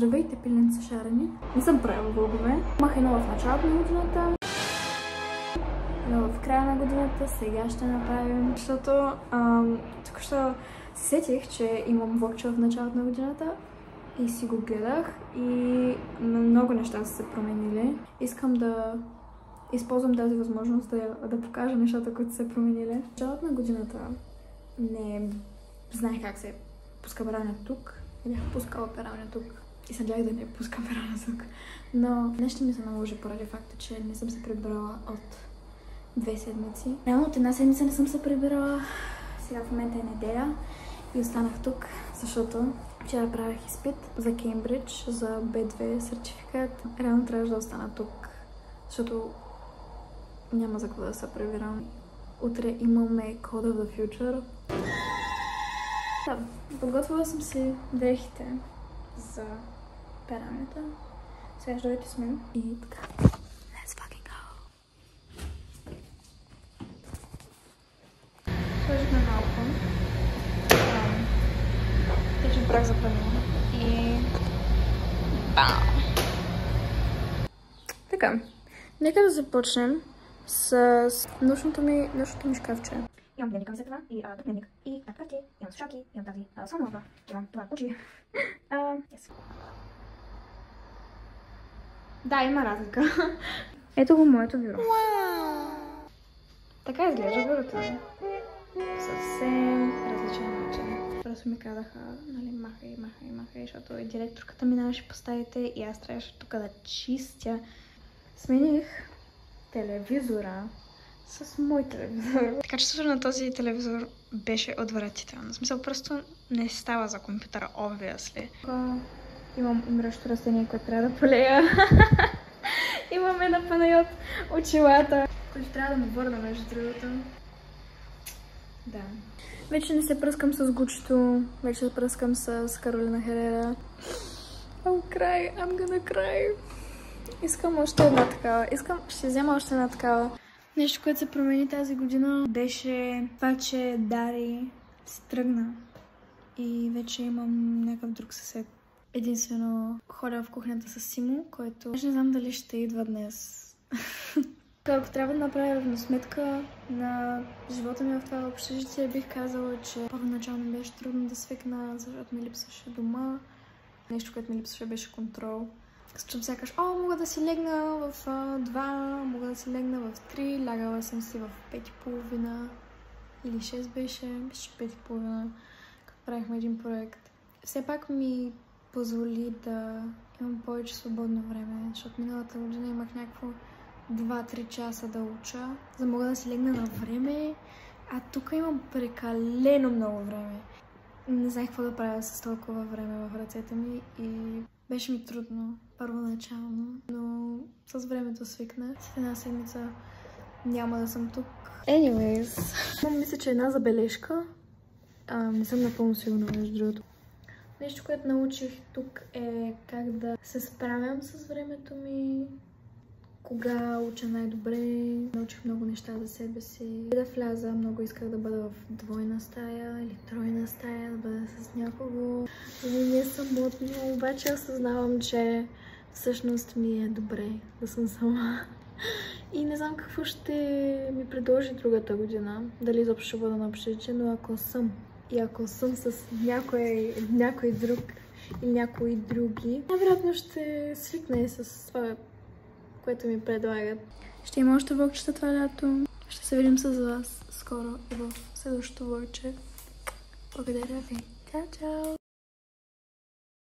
Здравейте, пиленца шарени. Не съм правила влогове. Имах едно в началото на годината, едно в края на годината, сега ще направим. Защото тук що се сетих, че имам влогче в началото на годината и си го гледах и много неща са се променили. Искам да използвам тази възможност да покажа нещата, които са се променили. В началото на годината не знаех как се пуска пералня тук. Бях пускала пералня тук и се надях да не пускам пералня тук. Но нещо ми се наложи поради факта, че не съм се прибирала от 2 седмици. Реално от 1 седмица не съм се прибирала. Сега в момента е неделя и останах тук, защото вчера правих изпит за Кеймбридж, за B2 сертификат. Реално трябваше да остана тук, защото няма за какво да се прибирам. Утре имаме Code of the Future. Да, подготвила съм си дрехите за пералнята. Сега ще дойдете с мен и така. Let's fucking go! Сложихме малко течен прах за пране и бам! Така, нека да започнем с научното ми шкафче. Имам дневник към това и тук дневник и карти, имам слушалки, имам тази салонова, имам това кучи. Yes. Да, има разлика. Ето го моето бюро. Така изглежда бюрото ми. Съвсем различен начин. Просто ми казаха, нали, махай, защото и директорката минаваше по стаите и аз трябваше тук да чистя. Смених телевизора с мой телевизор. Качеството на този телевизор беше отвратително. В смисъл, просто не става за компютъра, obviously. Имам умиращо растение, което трябва да полея. Имаме напънай от очилата, които трябва да му върна, между другото. Да. Вече не се пръскам с Гучито, вече се пръскам с Каролина Херера. I'm gonna cry. Искам още една такава. Ще взема още една такава. Нещо, което се промени тази година, беше това, че Дари се тръгна и вече имам някакъв друг съсед. Единствено ходя в кухнята с Симо, който не знам дали ще идва днес. Ако трябва да направя равносметка на живота ми в това общежитие, бих казала, че първоначално беше трудно да свикна, защото ми липсваше дома. Нещо, което ми липсваше, беше контрол. Като сякаш, мога да си легна в 2, мога да си легна в 3, лягала съм си в 5:30 или 6 беше 5:30, като правихме един проект. Все пак ми позволи да имам повече свободно време, защото миналата година имах някакво 2-3 часа да уча, за да мога да си легна на време, а тук имам прекалено много време. Не знаех какво да правя с толкова време в ръцете ми и беше ми трудно първоначално, но с времето свикнах. След 1 седмица няма да съм тук. Anyways, мисля, че една забележка. Не съм напълно сигурна, между другото. Нещо, което научих тук е как да се справям с времето ми, кога уча най-добре. Научих много неща за себе си. Да вляза, много исках да бъда в двойна стая или тройна стая, да бъда с някого. Не е самотно, обаче осъзнавам, че всъщност ми е добре да съм сама. И не знам какво ще ми предложи другата година. Дали изобщо ще бъда на общежитие, но ако съм с някой друг или някои други, най-вероятно ще свикна и с това, което ми предлагат. Ще има още влогчета това лято. Ще се видим с вас скоро и в следващото влогче. Благодаря ви. Чао, чао!